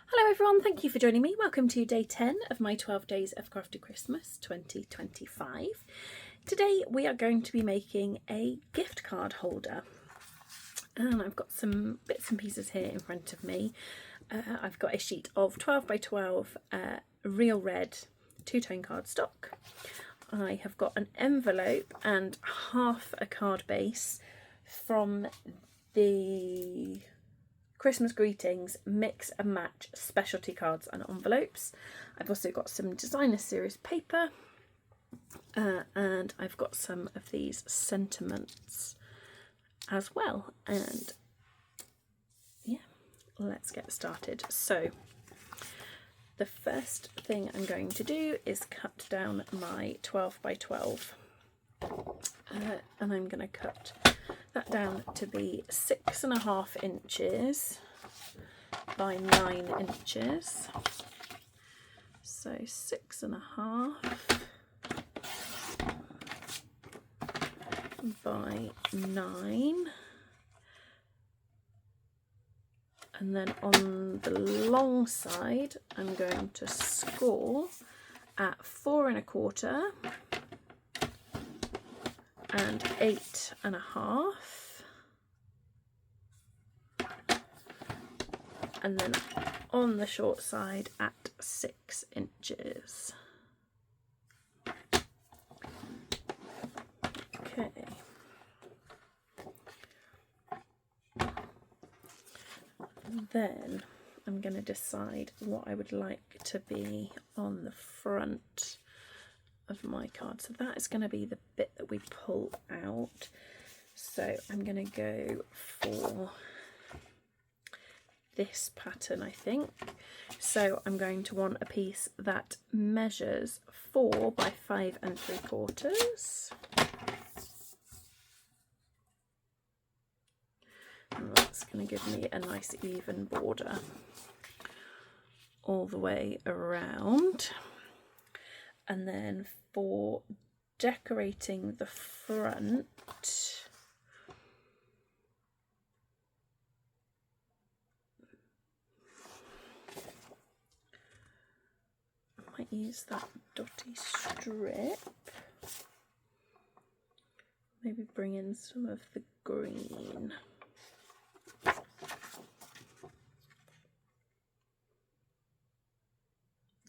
Hello everyone, thank you for joining me. Welcome to day 10 of my 12 Days of Crafty Christmas 2025. Today we are going to be making a gift card holder. And I've got some bits and pieces here in front of me. I've got a sheet of 12 by 12 real red two-tone cardstock. I have got an envelope and half a card base from the Christmas Greetings Mix and Match specialty cards and envelopes. I've also got some designer series paper and I've got some of these sentiments as well. And yeah, let's get started. So the first thing I'm going to do is cut down my 12 by 12 and I'm going to cut that down to be 6.5 inches by 9 inches. So 6.5 by 9. And then on the long side, I'm going to score at 4.25 and 8.5, and then on the short side at 6 inches. Okay. Then I'm going to decide what I would like to be on the front of my card. So that is going to be the bit that we pull out. So I'm going to go for this pattern, I think. So I'm going to want a piece that measures 4 by 5.75. And that's going to give me a nice even border all the way around. And then for decorating the front, I might use that dotty strip. Maybe bring in some of the green.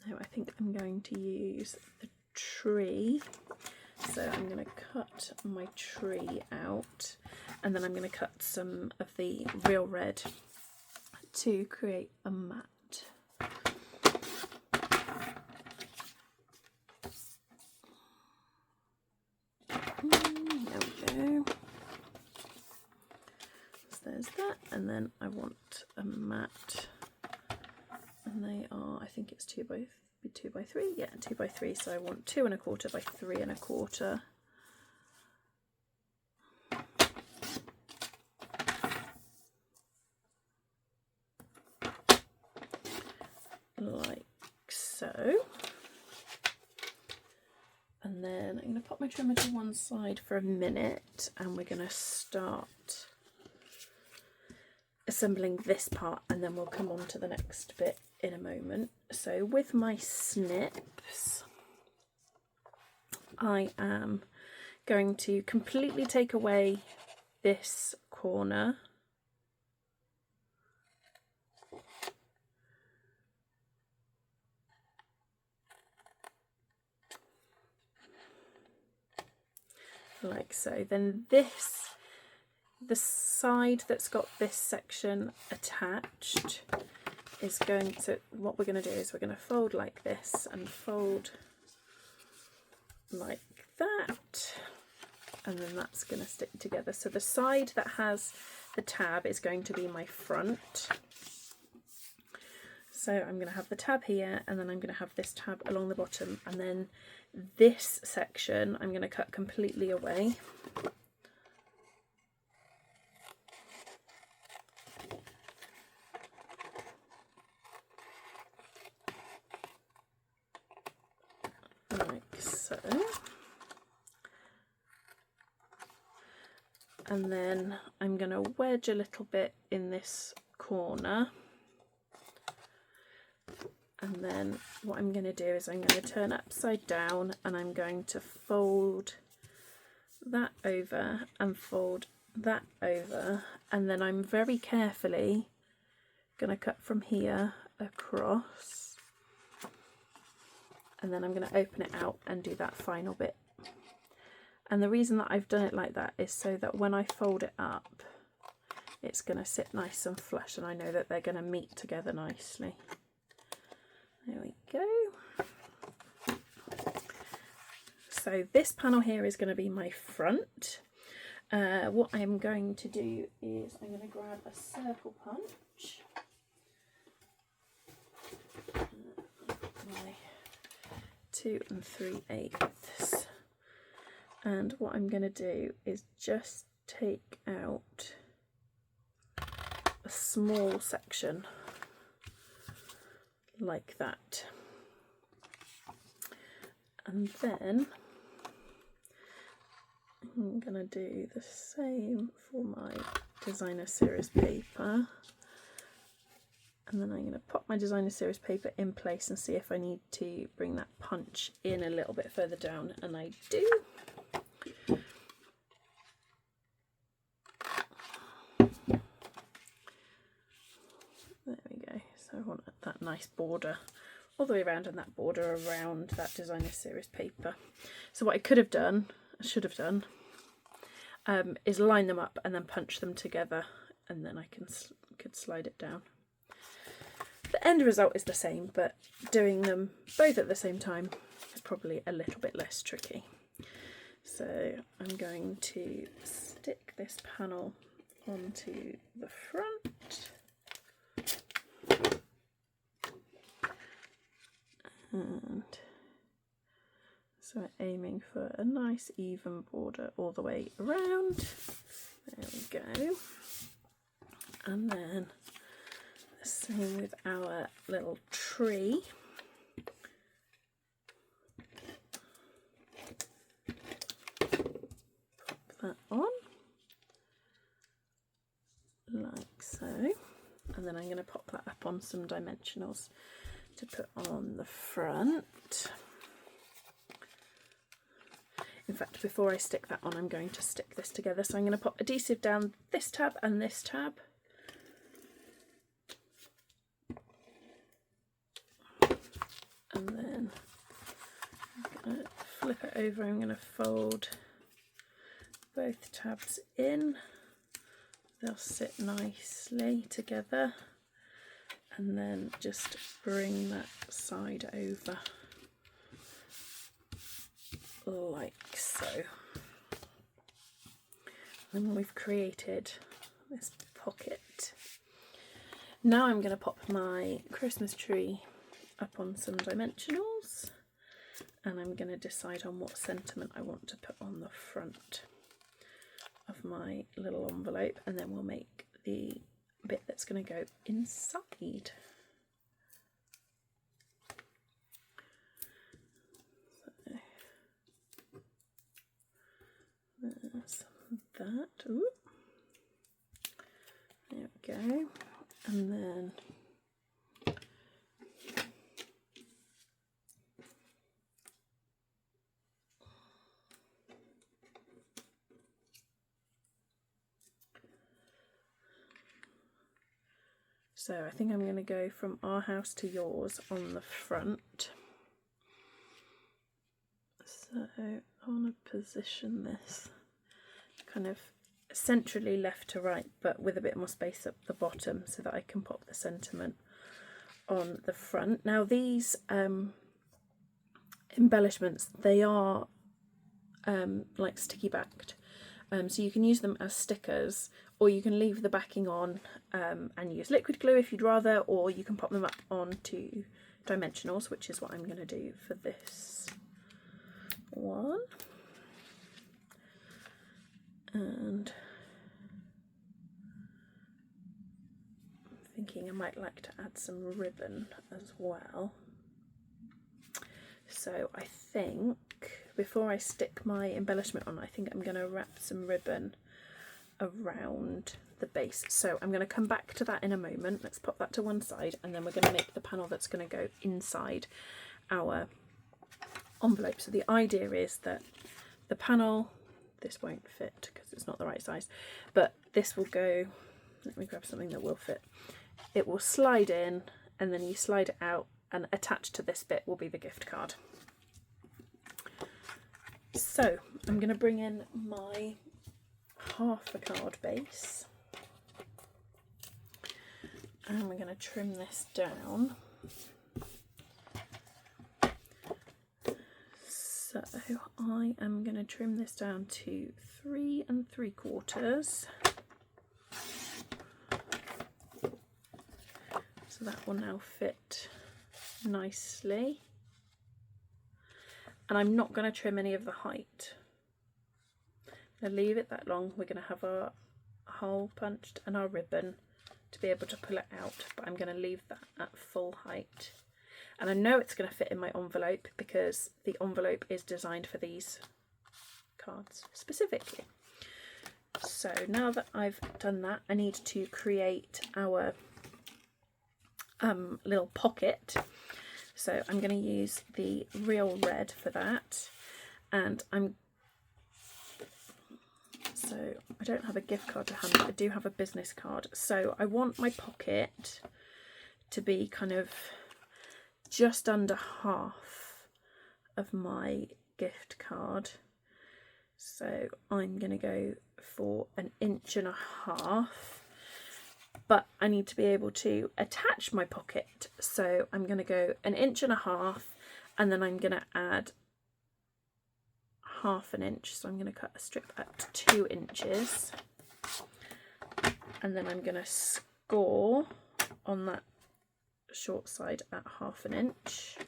No, I think I'm going to use the tree. So I'm going to cut my tree out and then I'm going to cut some of the real red to create a mat. There we go. So there's that, and then I want a mat. And they are, I think it's 2 by 3, yeah, 2 by 3. So I want 2.25 by 3.25. Like so. And then I'm going to pop my trimmer to one side for a minute, and we're going to start assembling this part, and then we'll come on to the next bit in a moment. So with my snips, I am going to completely take away this corner . Like so. Then this, the side that's got this section attached, is going to, what we're going to do is we're going to fold like this and fold like that, and then that's going to stick together. So the side that has the tab is going to be my front. So I'm going to have the tab here, and then I'm going to have this tab along the bottom, and then this section I'm going to cut completely away. Like so. And then I'm going to wedge a little bit in this corner And then what I'm going to do is I'm going to turn upside down and I'm going to fold that over and fold that over, and then I'm very carefully going to cut from here across, and then I'm going to open it out and do that final bit. And the reason that I've done it like that is so that when I fold it up, it's going to sit nice and flush, and I know that they're going to meet together nicely. There we go. So this panel here is going to be my front. What I'm going to do is I'm going to grab a circle punch. My 2 3/8. And what I'm going to do is just take out a small section like that, and then I'm going to do the same for my designer series paper, and then I'm going to pop my designer series paper in place and see if I need to bring that punch in a little bit further down, and I do. There we go. So I want that nice border all the way around, and that border around that designer series paper. So what I could have done, I should have done, is line them up and then punch them together, and then I could slide it down. The end result is the same, but doing them both at the same time is probably a little bit less tricky. So I'm going to stick this panel onto the front. And so we're aiming for a nice even border all the way around. There we go. And then the same with our little tree. Pop that on like so. And then I'm going to pop that up on some dimensionals to put on the front. In fact, before I stick that on, I'm going to stick this together. So I'm going to pop adhesive down this tab and this tab. And then I'm going to flip it over. I'm going to fold both tabs in. They'll sit nicely together. And then just bring that side over like so. And we've created this pocket. Now I'm going to pop my Christmas tree up on some dimensionals, and I'm going to decide on what sentiment I want to put on the front of my little envelope, and then we'll make the bit that's going to go inside. So there's that. Ooh. There we go. And then so I think I'm going to go from our house to yours on the front. So I want to position this kind of centrally left to right, but with a bit more space up the bottom so that I can pop the sentiment on the front. Now these embellishments, they are like sticky backed. So you can use them as stickers, or you can leave the backing on and use liquid glue if you'd rather, or you can pop them up onto dimensionals, which is what I'm going to do for this one. And I'm thinking I might like to add some ribbon as well. So I think before I stick my embellishment on, I think I'm going to wrap some ribbon around the base. So I'm going to come back to that in a moment. Let's pop that to one side, and then we're going to make the panel that's going to go inside our envelope. So the idea is that the panel, this won't fit because it's not the right size, but this will go, let me grab something that will fit. It will slide in, and then you slide it out, and attached to this bit will be the gift card. So I'm going to bring in my half a card base, and we're going to trim this down. So I am going to trim this down to 3 3/4. So that will now fit nicely. And I'm not going to trim any of the height. I'm going to leave it that long. We're going to have our hole punched and our ribbon to be able to pull it out, but I'm going to leave that at full height. And I know it's going to fit in my envelope because the envelope is designed for these cards specifically. So now that I've done that, I need to create our little pocket. So I'm going to use the real red for that, and so I don't have a gift card to hand, but I do have a business card. So I want my pocket to be kind of just under half of my gift card. So I'm going to go for 1.5 inches, but I need to be able to attach my pocket. So I'm going to go 1.5 inches, and then I'm going to add 1/2 inch. So I'm going to cut a strip at 2 inches, and then I'm going to score on that short side at 1/2 inch,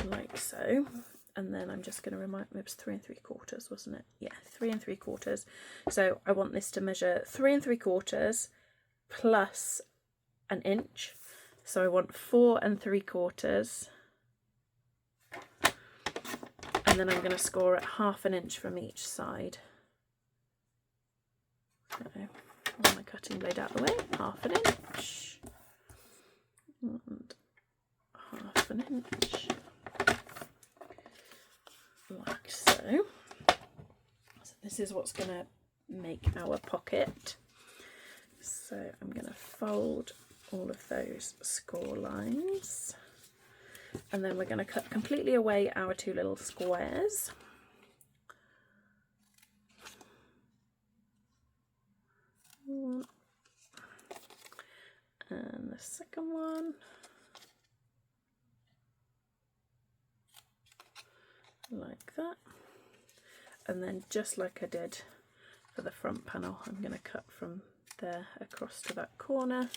like so. And then I'm just going to remind me, it was 3 3/4, wasn't it? Yeah, 3 3/4. So I want this to measure 3 3/4 plus 1 inch. So I want 4 3/4. And then I'm going to score at 1/2 inch from each side. So pull my cutting blade out of the way, 1/2 inch and 1/2 inch. Like so. So this is what's going to make our pocket. So I'm going to fold all of those score lines, and then we're going to cut completely away our 2 little squares. And the second one. Like that. And then just like I did for the front panel, I'm going to cut from there across to that corner,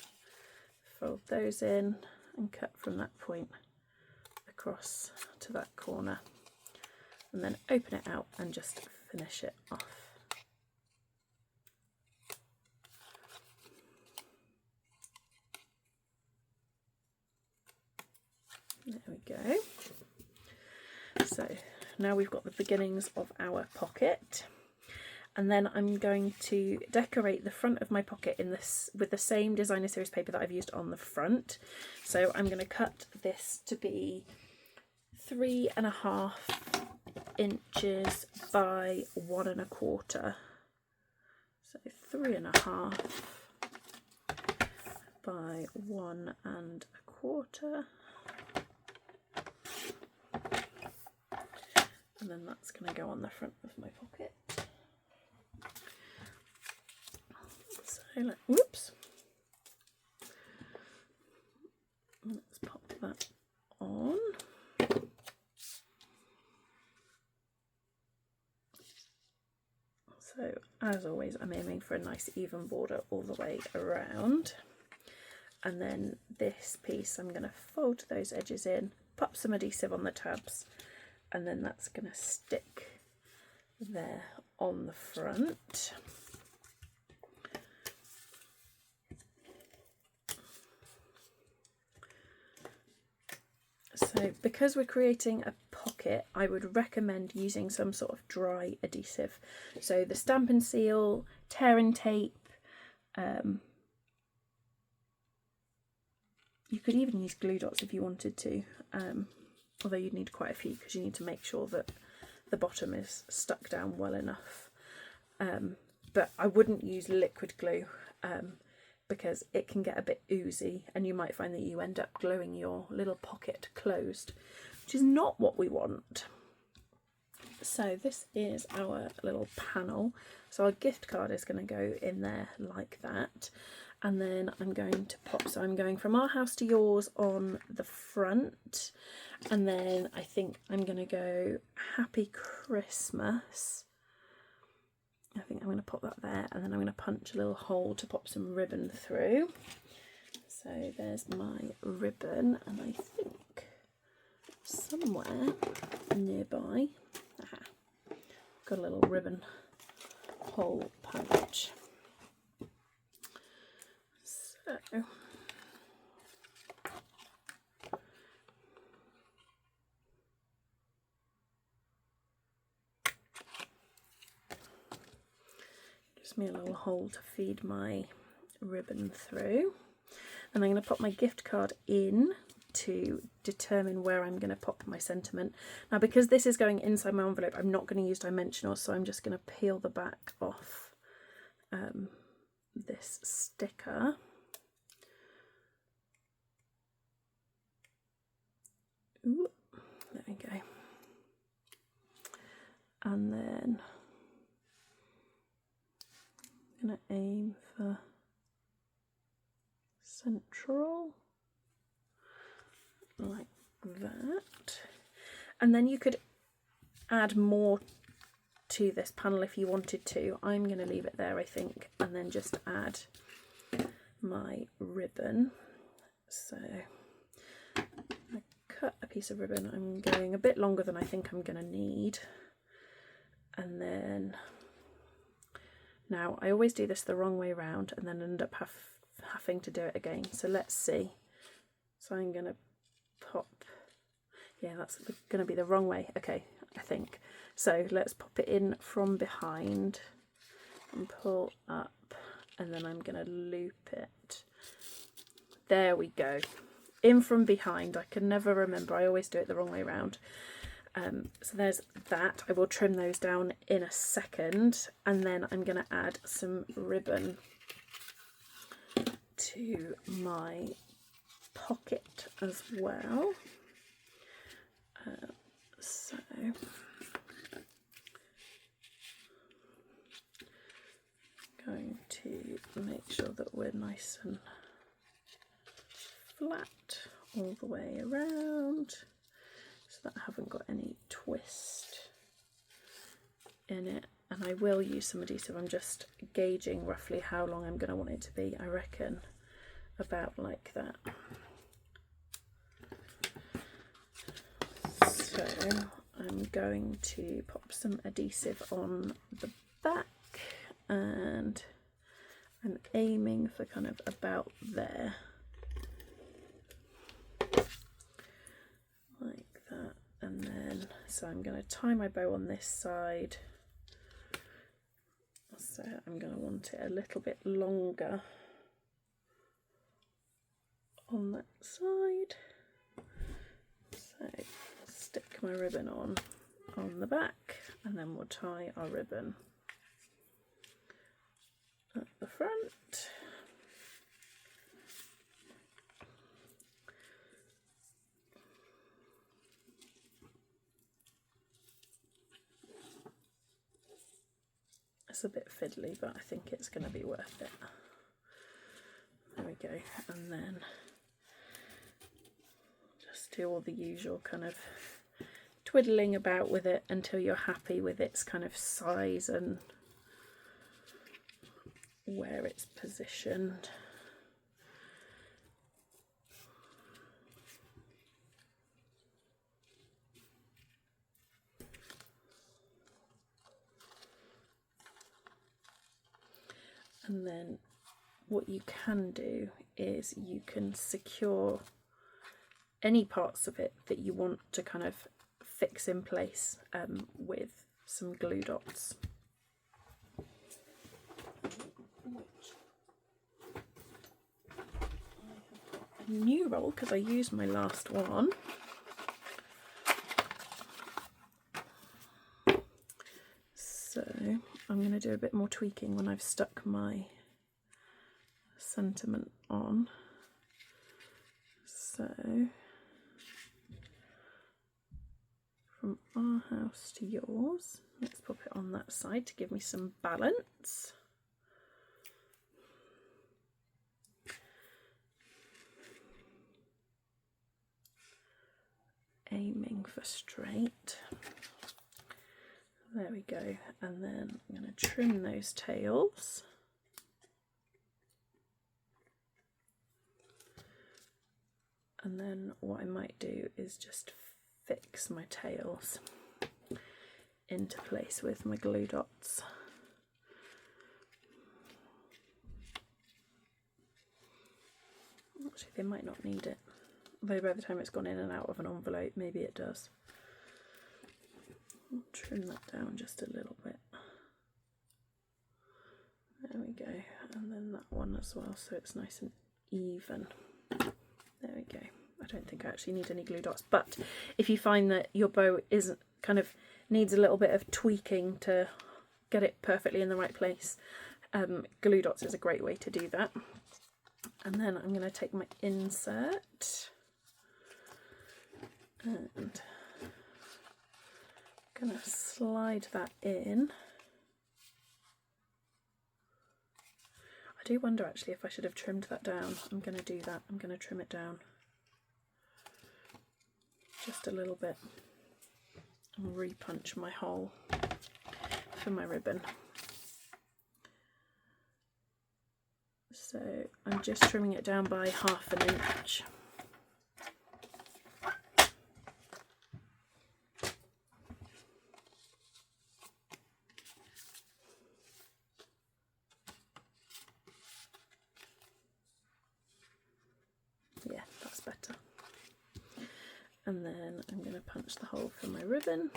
fold those in, and cut from that point across to that corner, and then open it out and just finish it off. There we go. So now we've got the beginnings of our pocket, and then I'm going to decorate the front of my pocket in this with the same designer series paper that I've used on the front. So I'm going to cut this to be 3.5 inches by 1 1/4. So 3.5 by 1 1/4. And then that's going to go on the front of my pocket. So, whoops. Let's pop that on. So, as always, I'm aiming for a nice even border all the way around. And then this piece, I'm going to fold those edges in, pop some adhesive on the tabs, and then that's going to stick there on the front. So because we're creating a pocket, I would recommend using some sort of dry adhesive. So the Stamp and Seal tearing tape. You could even use glue dots if you wanted to, although you'd need quite a few because you need to make sure that the bottom is stuck down well enough. But I wouldn't use liquid glue because it can get a bit oozy and you might find that you end up gluing your little pocket closed, which is not what we want. So this is our little panel. So our gift card is going to go in there like that. And then I'm going to pop, so I'm going from our house to yours on the front. And then I think I'm going to go Happy Christmas. I think I'm going to pop that there, and then I'm going to punch a little hole to pop some ribbon through. So there's my ribbon, and I think somewhere nearby, got a little ribbon hole punch. So gives me a little hole to feed my ribbon through, and I'm going to pop my gift card in to determine where I'm going to pop my sentiment. Now, because this is going inside my envelope, I'm not going to use dimensionals, so I'm just going to peel the back off this sticker. Ooh, there we go. And then I'm going to aim for central, like that. And then you could add more to this panel if you wanted to. I'm going to leave it there, I think, and then just add my ribbon. So I cut a piece of ribbon. I'm going a bit longer than I think I'm going to need. And then, now I always do this the wrong way around and then end up having to do it again. So let's see. So I'm going to pop, yeah, that's going to be the wrong way. Okay, I think. So let's pop it in from behind and pull up, and then I'm going to loop it. There we go. In from behind. I can never remember. I always do it the wrong way around. So there's that. I will trim those down in a second, and then I'm going to add some ribbon to my pocket as well. So going to make sure that we're nice and flat all the way around, so that I haven't got any twist in it. And I will use some adhesive. I'm just gauging roughly how long I'm going to want it to be. I reckon about like that. So I'm going to pop some adhesive on the back, and I'm aiming for kind of about there, like that. And then, so I'm going to tie my bow on this side. So I'm going to want it a little bit longer on that side. So stick my ribbon on the back, and then we'll tie our ribbon at the front. It's a bit fiddly, but I think it's going to be worth it. There we go. And then just do all the usual kind of twiddling about with it until you're happy with its kind of size and where it's positioned. And then what you can do is you can secure any parts of it that you want to kind of fix in place with some glue dots. a new roll because I used my last one. So I'm going to do a bit more tweaking when I've stuck my sentiment on. So from our house to yours, let's pop it on that side to give me some balance. Aiming for straight. There we go, and then I'm going to trim those tails. And then what I might do is just fix my tails into place with my glue dots. Actually, they might not need it. Although by the time it's gone in and out of an envelope, maybe it does. I'll trim that down just a little bit. There we go. And then that one as well, so it's nice and even. There we go. I don't think I actually need any glue dots, but if you find that your bow isn't needs a little bit of tweaking to get it perfectly in the right place, glue dots is a great way to do that. And then I'm going to take my insert and I'm going to slide that in. I do wonder actually if I should have trimmed that down. I'm going to do that. I'm going to trim it down just a little bit and re-punch my hole for my ribbon. So I'm just trimming it down by 1/2 inch. Yeah, that's better. And then I'm going to punch the hole for my ribbon.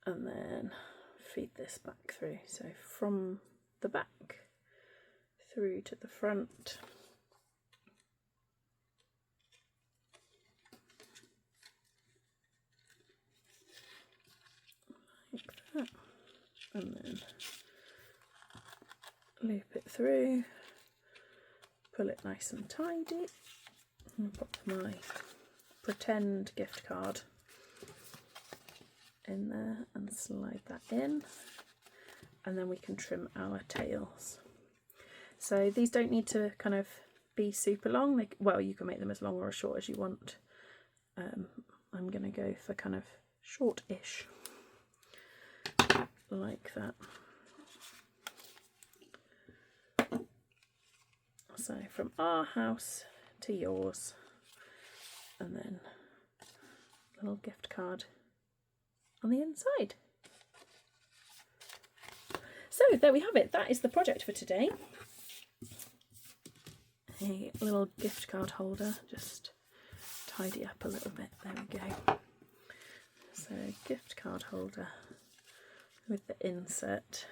And then feed this back through. So from the back through to the front. Like that. And then loop it through, pull it nice and tidy, and pop my pretend gift card in there and slide that in, and then we can trim our tails. So these don't need to kind of be super long. Well, you can make them as long or as short as you want. I'm going to go for kind of short-ish, like that. So from our house to yours, and then a little gift card on the inside. So there we have it. That is the project for today. A little gift card holder, just tidy up a little bit. There we go. So gift card holder with the insert,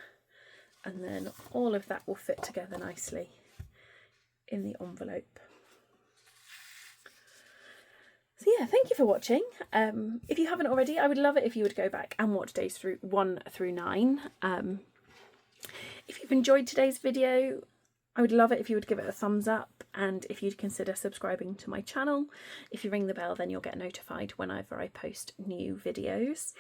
and then all of that will fit together nicely in the envelope. So yeah, thank you for watching. If you haven't already, I would love it if you would go back and watch days 1 through 9. If you've enjoyed today's video, I would love it if you would give it a thumbs up, and if you'd consider subscribing to my channel. If you ring the bell, then you'll get notified whenever I post new videos.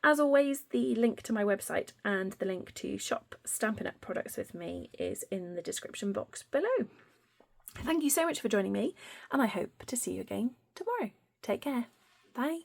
As always, the link to my website and the link to shop Stampin' Up! Products with me is in the description box below. Thank you so much for joining me, and I hope to see you again tomorrow. Take care. Bye.